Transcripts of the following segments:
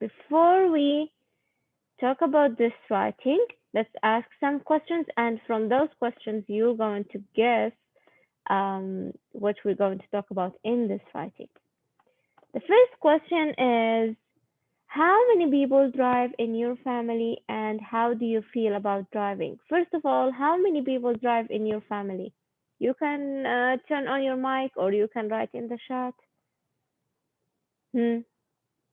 before we talk about this writing, let's ask some questions, and from those questions, you're going to guess what we're going to talk about in this writing. The first question is, how many people drive in your family and how do you feel about driving? First of all, how many people drive in your family? You can turn on your mic or you can write in the chat. Hmm.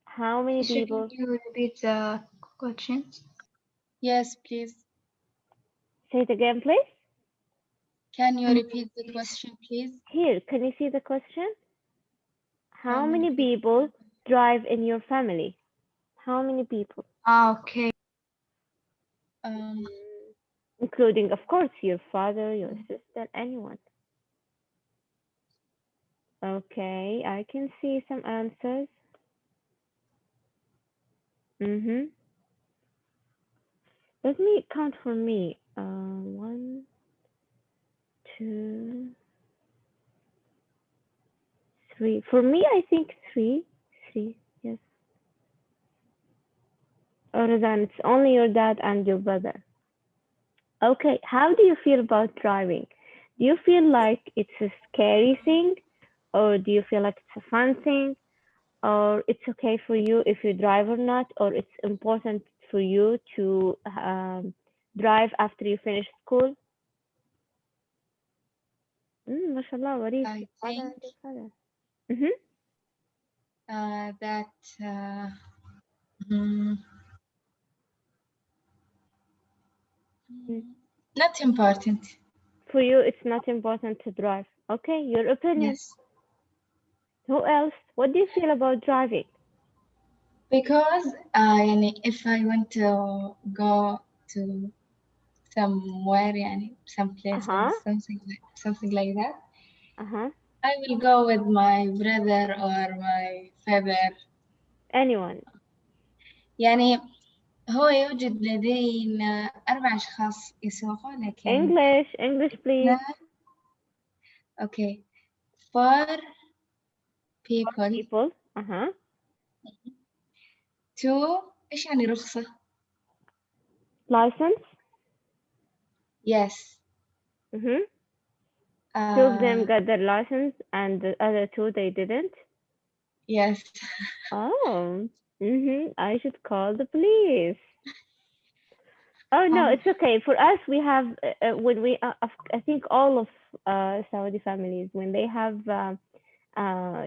How many Should people? you repeat the questions? Yes, please. Say it again, please. Can you repeat the question, please? Here, can you see the question? How many many people drive in your family? How many people? Okay. Including, of course, your father, your sister, anyone. Okay, I can see some answers. Let me count for me. 1, 2, 3. For me, I think 3. 3, yes. Other than it's only your dad and your brother. Okay, how do you feel about driving? Do you feel like it's a scary thing, or do you feel like it's a fun thing, or it's okay for you if you drive or not, or it's important for you to drive after you finish school? ما شاء الله وريث. I think that not important. For you, it's not important to drive. Okay, your opinion. Yes. Who else? What do you feel about driving? Because if I want to go to somewhere, some places, something like that, I will go with my brother or my father. Anyone. يعني هو يوجد لدينا 4 أشخاص يسوقون لكن English please. Okay. 4 people. 2 إيش يعني رخصة؟ License. Yes. 2 of them got their license and the other 2 they didn't. Yes. Oh. I should call the police. Oh no, it's okay. For us, we have when we I think all of Saudi families, when they have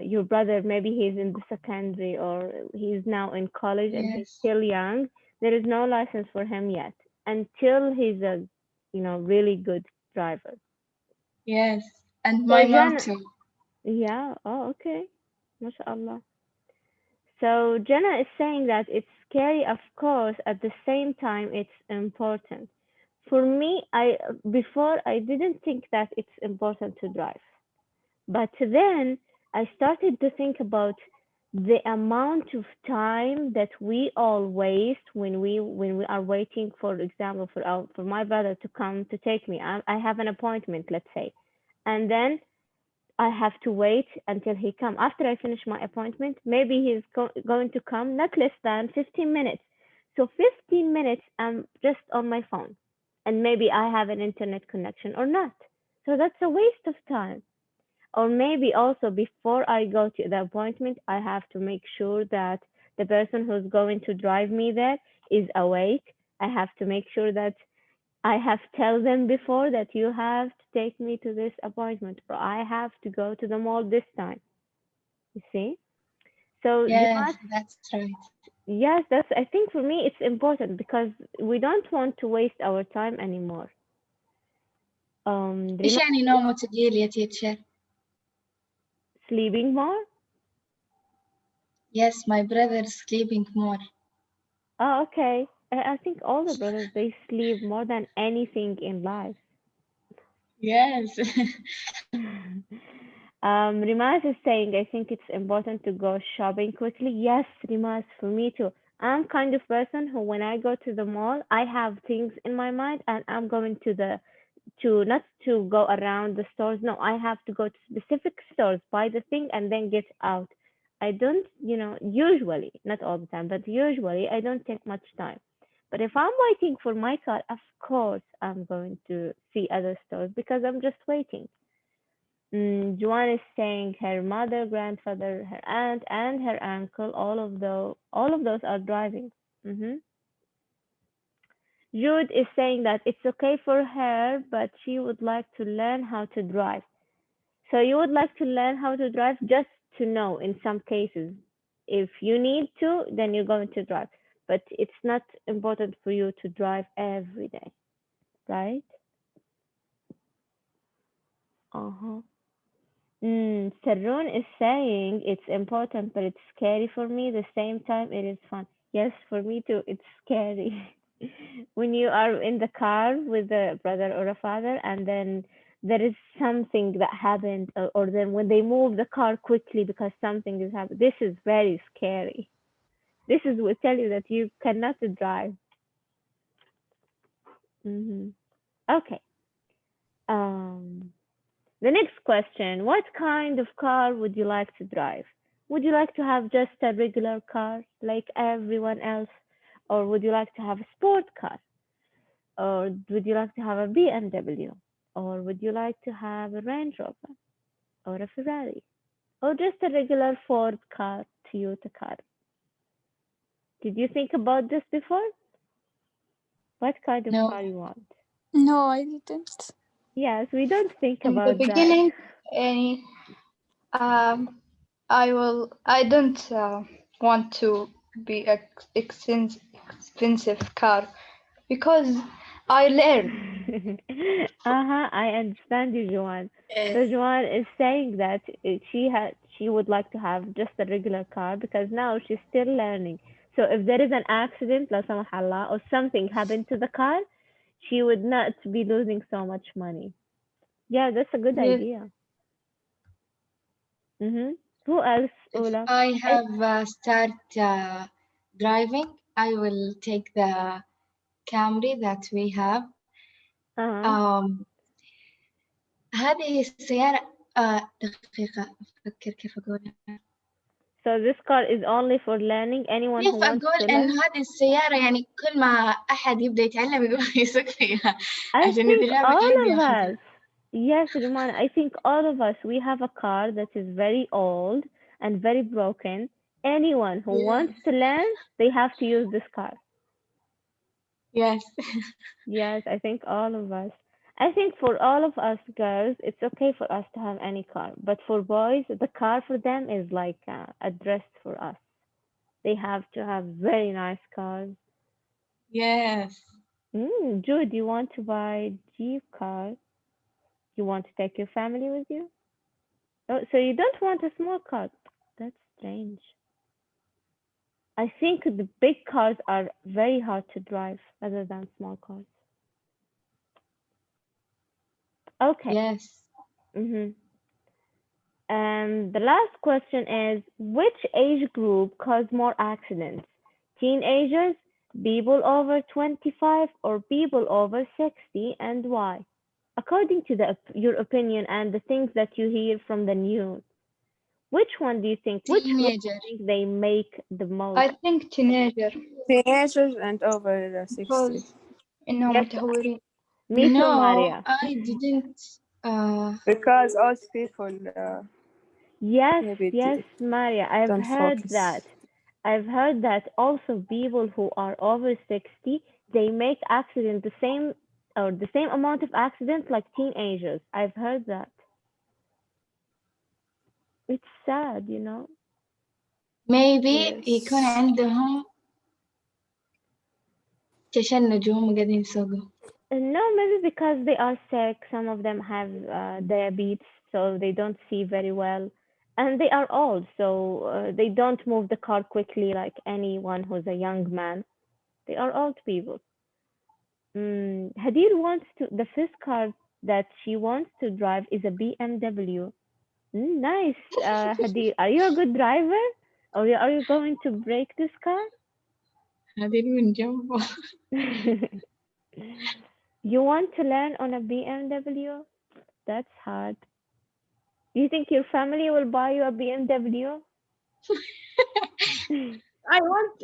your brother, maybe he's in the secondary or he's now in college and he's still young, there is no license for him yet until he's a really good driver. Yes, and my mom too. Yeah. Oh, okay. MashaAllah. So Jenna is saying that it's scary, of course, at the same time it's important. For me, before I didn't think that it's important to drive. But then I started to think about the amount of time that we all waste when we are waiting, for example, for my brother to come to take me. I have an appointment, let's say, and then I have to wait until he come. After I finish my appointment, maybe he's going to come not less than 15 minutes. So 15 minutes, I'm just on my phone. And maybe I have an internet connection or not. So that's a waste of time. Or maybe also before I go to the appointment, I have to make sure that the person who's going to drive me there is awake. I have to make sure that I have tell them before that you have to take me to this appointment, or I have to go to the mall this time. You see? So yes, that's right. Yes, I think for me it's important because we don't want to waste our time anymore. إيش يعني نومه ثقيل يا teacher? Sleeping more? Yes, my brother is sleeping more. Oh, okay. I think all the brothers, they sleep more than anything in life. Yes. Rimas is saying, I think it's important to go shopping quickly. Yes, Rimas, for me too. I'm kind of person who, when I go to the mall, I have things in my mind and I'm going to not to go around the stores. No, I have to go to specific stores, buy the thing, and then get out. I don't, usually, not all the time, but usually I don't take much time. But if I'm waiting for my car, of course I'm going to see other stores because I'm just waiting. Joanne is saying her mother, grandfather, her aunt, and her uncle, all of those are driving. hmm Jude is saying that it's okay for her, but she would like to learn how to drive. So you would like to learn how to drive just to know in some cases. If you need to, then you're going to drive. But it's not important for you to drive every day, right? Uh-huh. Sarun is saying it's important, but it's scary for me. The same time, it is fun. Yes, for me too. It's scary when you are in the car with a brother or a father, and then there is something that happened, or then when they move the car quickly because something is happening. This is very scary. This is will tell you that you cannot drive. hmm Okay. Um. The next question, what kind of car would you like to drive? Would you like to have just a regular car like everyone else? Or would you like to have a sport car? Or would you like to have a BMW? Or would you like to have a Range Rover? Or a Ferrari? Or just a regular Ford car, Toyota car? Did you think about this before? What kind of car No. you want? No, I didn't. Yes, we don't think In the about that. beginning, any I don't want to be a expensive car because I learn. I understand you, Joanne. Yes. So Joanne is saying that she would like to have just a regular car because now she's still learning. So if there is an accident, la samah Allah, or something happened to the car, she would not be losing so much money. Yeah, that's a good Yes, idea. Mhm. Who else, If Ola? I And, have start driving, I will take the Camry that we have. uh-huh. Um, هذه السيارة دقيقة أفكر كيف أقولها. So this car is only for learning. Anyone كيف who wants أقول to إنه learn. هذه السيارة يعني كل ما أحد يبدأ يتعلم يقول يسوق فيها I عشان think إذا جاب all الحين of us, بياخذها. yes, Rumana, I think all of us, we have a car that is very old and very broken. Anyone who wants Yes. to learn, they have to use this car. Yes. Yes, I think all of us. I think for all of us girls, it's okay for us to have any car. But for boys, the car for them is like a dress for us. They have to have very nice cars. Yes. Jude, you want to buy Jeep car? You want to take your family with you? Oh, so you don't want a small car? That's strange. I think the big cars are very hard to drive rather than small cars. Okay. Yes. Mhm. And the last question is, which age group cause more accidents? Teenagers, people over 25, or people over 60, and why? According to your opinion and the things that you hear from the news, which one do you think? Which group do Teenager. you think they make the most? I think teenager Teenagers and over 60. because إنهم Yes, متهورين. me too, No, Maria. I didn't. Because old people Yes, maybe yes, Maria. I've don't heard focus. that. I've heard that also people who are over 60, they make accident the same or the same amount of accidents like teenagers. I've heard that. It's sad. maybe يكون Yes. عندهم تشنج وهم قاعدين يسوقوا. No, maybe because they are sick. Some of them have diabetes, so they don't see very well. And they are old, so they don't move the car quickly like anyone who's a young man. They are old people. Hadir wants to, the first car that she wants to drive is a BMW. Nice, Hadir. Are you a good driver? Or are you going to break this car? هذه من جنبه. You want to learn on a BMW? That's hard. Do you think your family will buy you a BMW? I want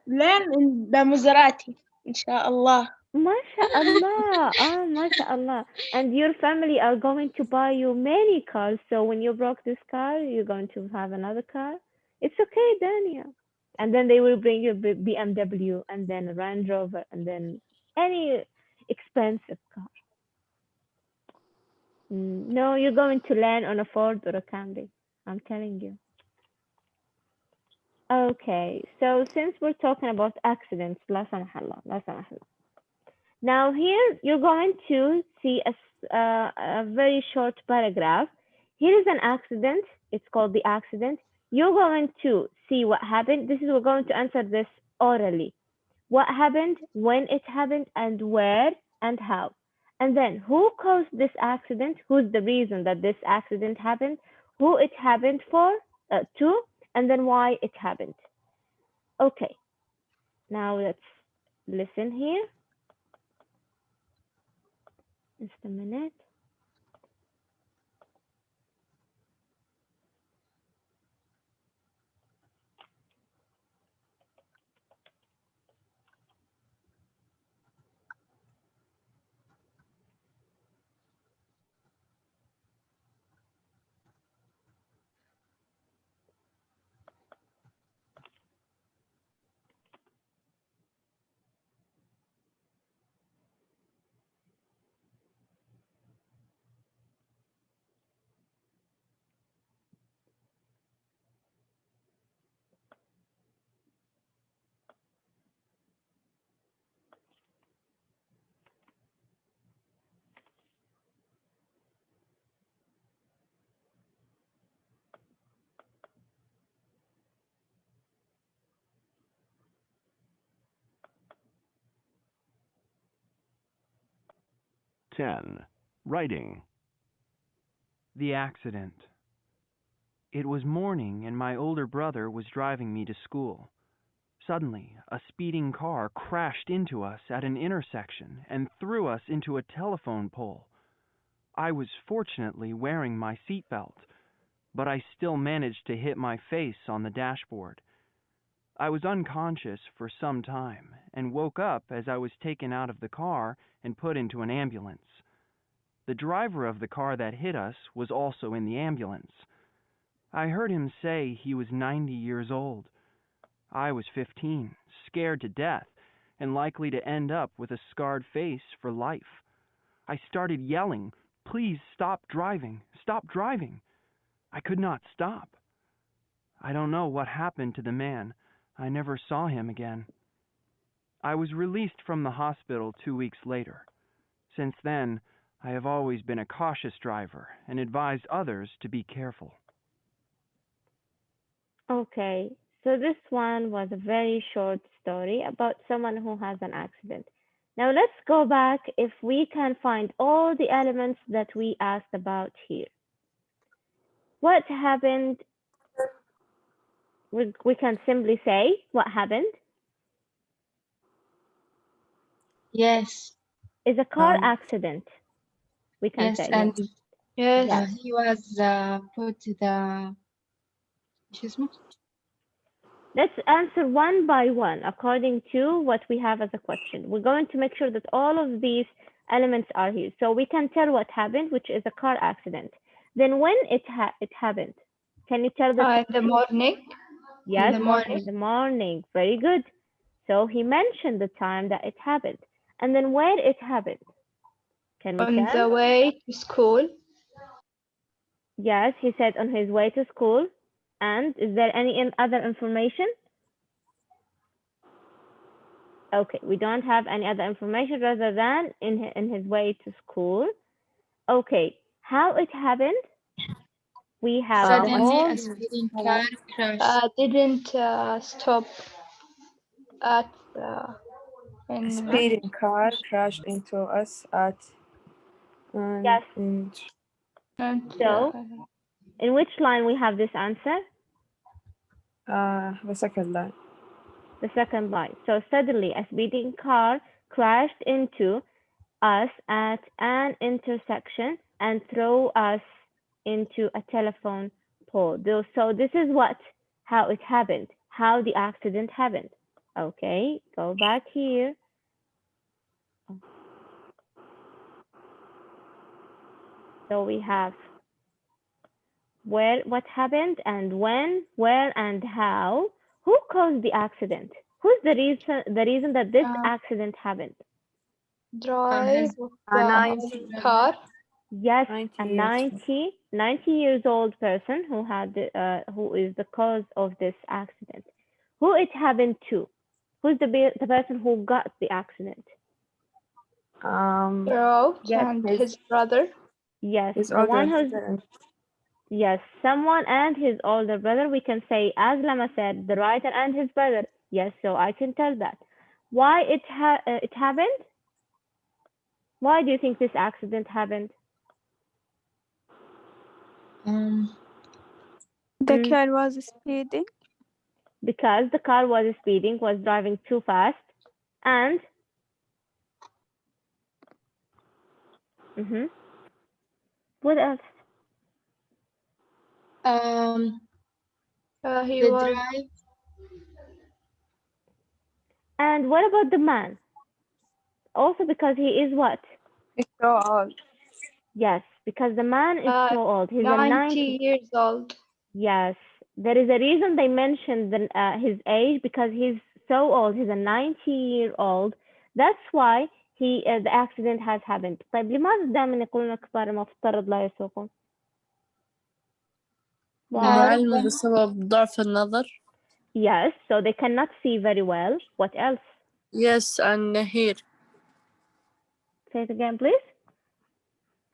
learn in the Maserati, inshallah. MashaAllah. Oh, MashaAllah. And your family are going to buy you many cars. So when you broke this car, you're going to have another car. It's okay, Dania. And then they will bring you a BMW and then a Range Rover and then any expensive car. No, you're going to land on a Ford or a Camry. I'm telling you. Okay, so since we're talking about accidents, la سمح الله, la سمح الله. Now here you're going to see a very short paragraph. Here is an accident. It's called the accident. You're going to see what happened. We're going to answer this orally. What happened, when it happened, and where and how. And then who caused this accident? Who's the reason that this accident happened? Who it happened to, and then why it happened. Okay, now let's listen here. Just a minute. 10. Writing. The accident. It was morning and my older brother was driving me to school. Suddenly, a speeding car crashed into us at an intersection and threw us into a telephone pole. I was fortunately wearing my seatbelt, but I still managed to hit my face on the dashboard. I was unconscious for some time and woke up as I was taken out of the car and put into an ambulance. The driver of the car that hit us was also in the ambulance. I heard him say he was 90 years old. I was 15, scared to death, and likely to end up with a scarred face for life. I started yelling, "Please stop driving, stop driving." I could not stop. I don't know what happened to the man. I never saw him again. I was released from the hospital 2 weeks later. Since then, I have always been a cautious driver and advised others to be careful. Okay, so this one was a very short story about someone who has an accident. Now let's go back if we can find all the elements that we asked about here. What happened? We can simply say what happened Yes. is a car Um, accident. We can yes, say yes. and Yes. Yes. he was put to the شو اسمه؟ Let's answer one by one according to what we have as a question. We're going to make sure that all of these elements are here. So we can tell what happened, which is a car accident. Then when it happened, can you tell the In the time? morning. in Yes, the in morning. the morning. Very good. So he mentioned the time that it happened. And then where it happened. Can we On tell? the way to school. Yes, he said on his way to school. And is there any other information? Okay, we don't have any other information rather than in his way to school. Okay, how it happened? We have the Suddenly, whole. a speeding car crashed. Didn't stop at A in speeding car crashed into us at an Yes. and, So, in which line we have this answer? the second line. The second line. So suddenly a speeding car crashed into us at an intersection and threw us into a telephone simple. So this is how it happened, how the accident happened. Okay, go back here. So we have where, what happened, and when, where, and how. Who caused the accident? Who's the reason that this Uh, accident happened? drive His of the 90, car. Yes, 90 a years. 90 years old person who is the cause of this accident. Who it happened to? Who's the person who got the accident? Throughout Yes, and His his brother. yes, his the older one who's brother. yes, someone and his older brother. We can say, as Lama said, the writer and his brother. Yes, so I can tell that. Why it happened? Why do you think this accident happened? um The Mm, car was speeding. because the car was speeding, was driving too fast, and mhm. What else? um He the was drive. And what about the man? Also because he is what? It's so old. Yes, because the man is so old. He's a 90 90. years old. Yes, there is a reason they mentioned his age because he's so old. He's a 90-year-old. That's why the accident has happened. طيب لماذا دائما يقولون الكبار المفترض لا يسوقون؟ Why? للعلم بسبب ضعف النظر. Yes, so they cannot see very well. What else? Yes, and hear. Say it again, please.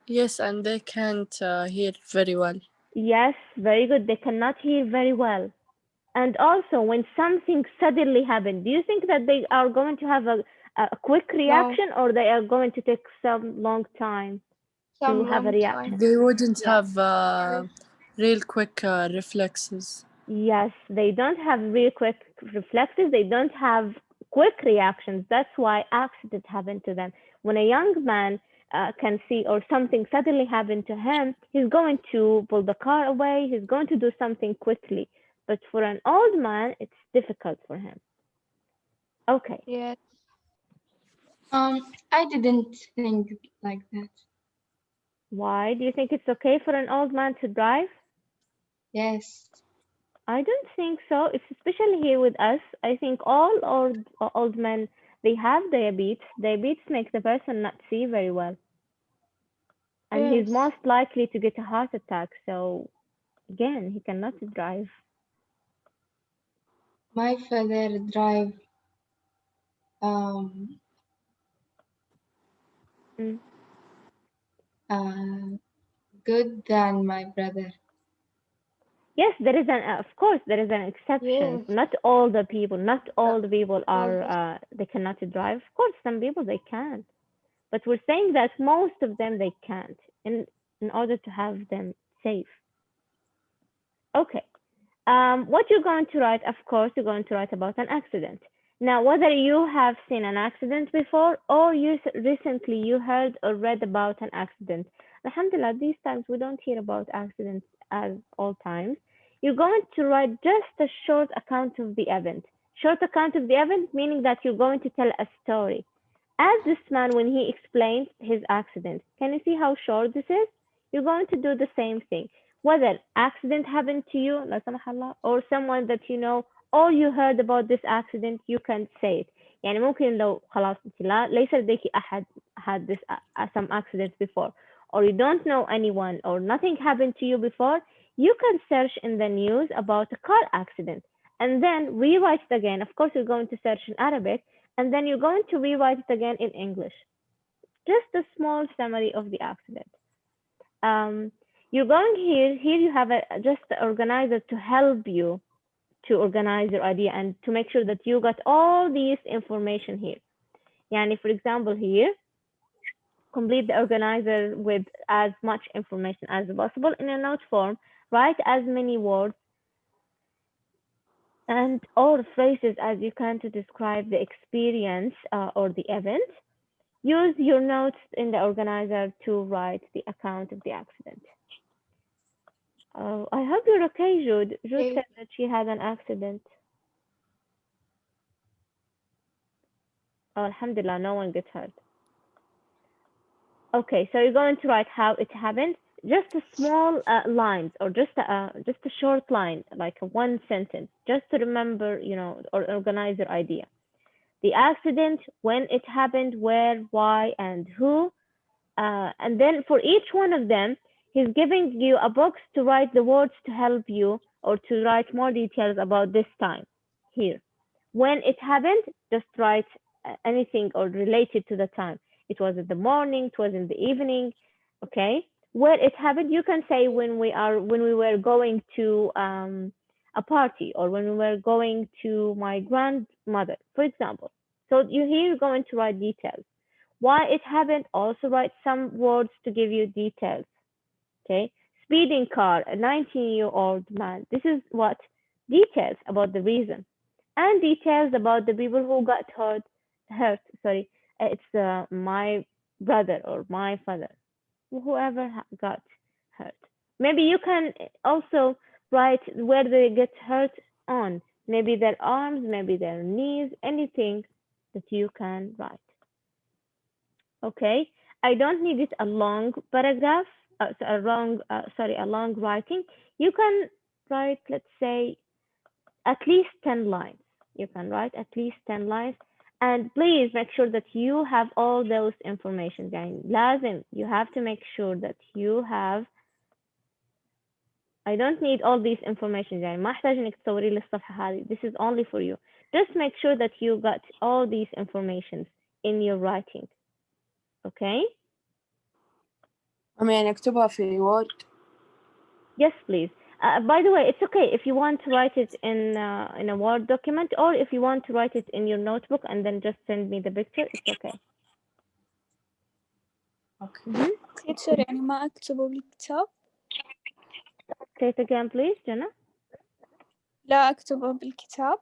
Yes, and they can't hear very well. Yes, very good. They cannot hear very well. And also, when something suddenly happens, do you think that they are going to have a quick No, reaction, or they are going to take some long time to some have a long reaction? time. They wouldn't Yes. have real quick reflexes. Yes, they don't have really quick reflexes. They don't have quick reactions. That's why accidents happen to them. When a young man can see or something suddenly happen to him, he's going to pull the car away. He's going to do something quickly. But for an old man, it's difficult for him. Okay. Yes. I didn't think like that. Why? Do you think it's okay for an old man to drive? Yes. I don't think so. It's especially here with us. I think all old men, they have diabetes. Diabetes makes the person not see very well, and he's Yes. most likely to get a heart attack. So again, he cannot drive. My father drive um Mm. uh good than my brother. Yes, there is of course, there is an exception. Yes. Not all the people All are, this. they cannot drive. Of course, some people they can, but we're saying that most of them they can't in order to have them safe. Okay. What you're going to write, of course, you're going to write about an accident. Now, whether you have seen an accident before or recently you heard or read about an accident. Alhamdulillah, these times we don't hear about accidents as all times. You're going to write just a short account of the event. Short account of the event meaning that you're going to tell a story. As this man, when he explained his accident, can you see how short this is? You're going to do the same thing. Whether accident happened to you, لا سمح الله, or someone that you know, or you heard about this accident, you can say it. يعني ممكن لو خلاص انت ليس لديك أحد had this some accidents before, or you don't know anyone, or nothing happened to you before, you can search in the news about a car accident, and then rewrite it again. Of course, you're going to search in Arabic, and then you're going to rewrite it again in English. Just a small summary of the accident. Um, you're going here you have just the organizer to help you to organize your idea and to make sure that you got all these information here. Yani, for example, here, complete the organizer with as much information as possible in a note form. Write as many words and or phrases as you can to describe the experience or the event. Use your notes in the organizer to write the account of the accident. Oh, I hope you're okay, Jude. Jude Okay. said that she had an accident. Oh, alhamdulillah, no one gets hurt. Okay, so you're going to write how it happened. Just a small lines, or just a short line, like a one sentence, just to remember, or organize your idea. The accident, when it happened, where, why, and who. And then for each one of them, he's giving you a box to write the words to help you, or to write more details about this time here. When it happened, just write anything or related to the time. It was in the morning, it was in the evening, okay? Where it happened, you can say when we were going to a party, or when we were going to my grandmother, for example. So you here you're going to write details. Why it happened, also write some words to give you details. Okay, speeding car, a 19-year-old man. This is what details about the reason, and details about the people who got hurt. Hurt. Sorry, it's my brother or my father, whoever got hurt. Maybe you can also write where they get hurt on. Maybe their arms, maybe their knees, anything that you can write. Okay, I don't need it a long paragraph, a long writing. You can write, let's say, at least 10 lines. You can write at least 10 lines. And please make sure that you have all those information. يعني لازم, you have to make sure that you have. I don't need all these information. يعني ما احتاج انك تصوري لي الصفحة هذه. This is only for you. Just make sure that you got all these informations in your writing. Okay? يعني أكتبها في وورد. Yes, please. By the way, it's okay if you want to write it in a Word document, or if you want to write it in your notebook and then just send me the picture. It's okay. Okay. تيتشر يعني ما أكتبه بالكتاب؟ Say it again, please, Jenna. لا أكتبه بالكتاب.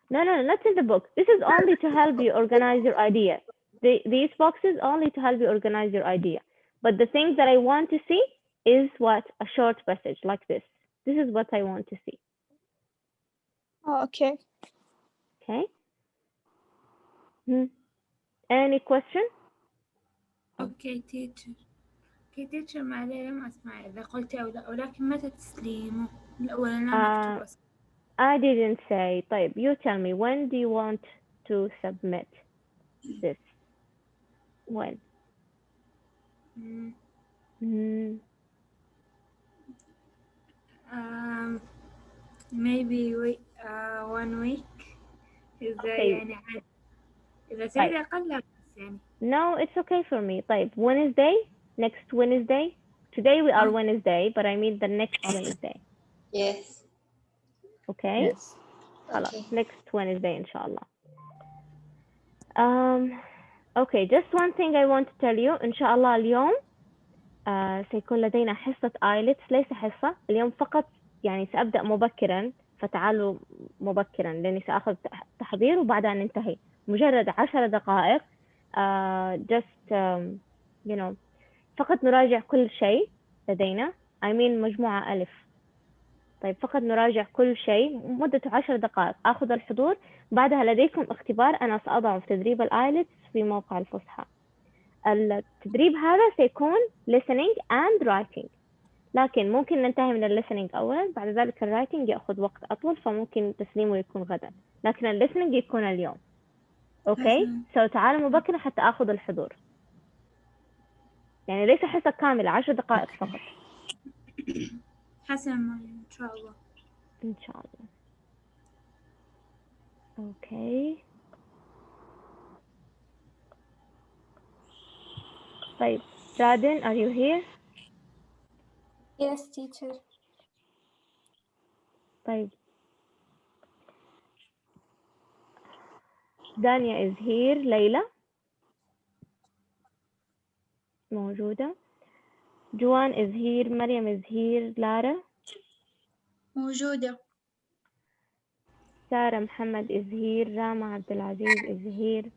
No, not in the book. This is only to help you organize your idea. These boxes only to help you organize your idea. But the things that I want to see is what? A short message like this. This is what I want to see. Okay. Okay? Any question? اوكي تيتشر ما عليه لم اسمع اذا قلتي او لا، ولكن متى تسليمه؟ ولا لا مكتوب اصلا. I didn't say. طيب, you tell me, when do you want to submit this? When? Maybe 1 week. إذا Okay. يعني عاد إذا تريد أقل لا بس يعني. No, it's okay for me. طيب, Wednesday? Next Wednesday? Today we are Wednesday, but I mean the next Wednesday. Yes. Okay? Yes. خلاص, Okay. next Wednesday إن شاء الله. Okay, just one thing I want to tell you. إن شاء الله اليوم سيكون لدينا حصة آيلتس. ليس حصة اليوم فقط، يعني سأبدأ مبكرا، فتعالوا مبكرا لأني سأخذ تحضير وبعدها ننتهي. مجرد 10 دقائق. Just you know فقط نراجع كل شيء لدينا. I mean مجموعة ألف. طيب فقط نراجع كل شيء مدته 10 دقائق. أخذ الحضور، بعدها لديكم اختبار أنا سأضعه في تدريب الآيلتس في موقع الفصحى. التدريب هذا سيكون listening and writing، لكن ممكن ننتهي من listening أولا، بعد ذلك writing يأخذ وقت أطول، فممكن تسليمه يكون غدا، لكن listening يكون اليوم. أوكي؟ تعالوا مبكرا حتى أخذ الحضور. يعني ليس حصة كاملة، 10 دقائق فقط. حسنا إن شاء الله. إن شاء الله. أوكي. طيب رادن, are you here? Yes, teacher. طيب دانيا is here. ليلى موجودة. جوان is here. مريم is here. لارا موجودة. سارة محمد is here. راما عبد العزيز is here.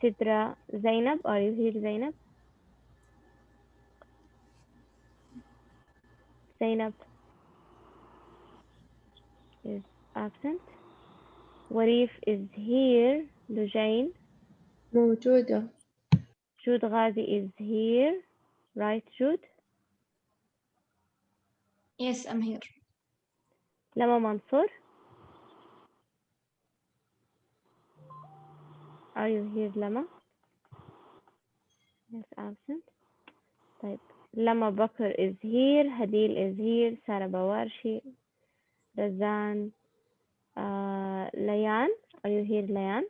سدرة. زينب, are you here زينب? Zainab is absent. Warif is here. Lujain. موجودة. Jude Ghazi is here. Right, Jude? Yes, I'm here. Lama Mansour. Are you here, Lama? Yes, absent. طيب. Lama Bakr is here. Hadil is here. Sarah Bawarshi. Razan. Layan. Are you here, Layan?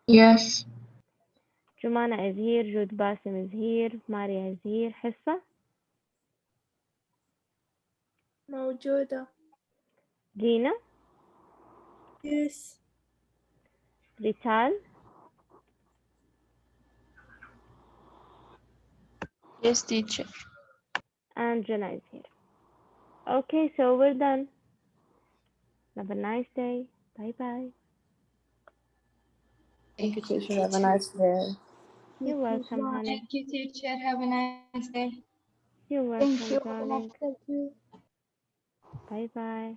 Yes. Jumana is here. Jude Basim is here. Maria is here. Hissa. موجودة. Gina. Yes. Rital. Yes, teacher. And Jana is here. Okay, so we're done. Have a nice day. Bye bye. Thank you, teacher. Have a nice day. You're welcome, honey. Thank you, teacher. Have a nice day. You're Thank welcome, you. darling. Bye bye.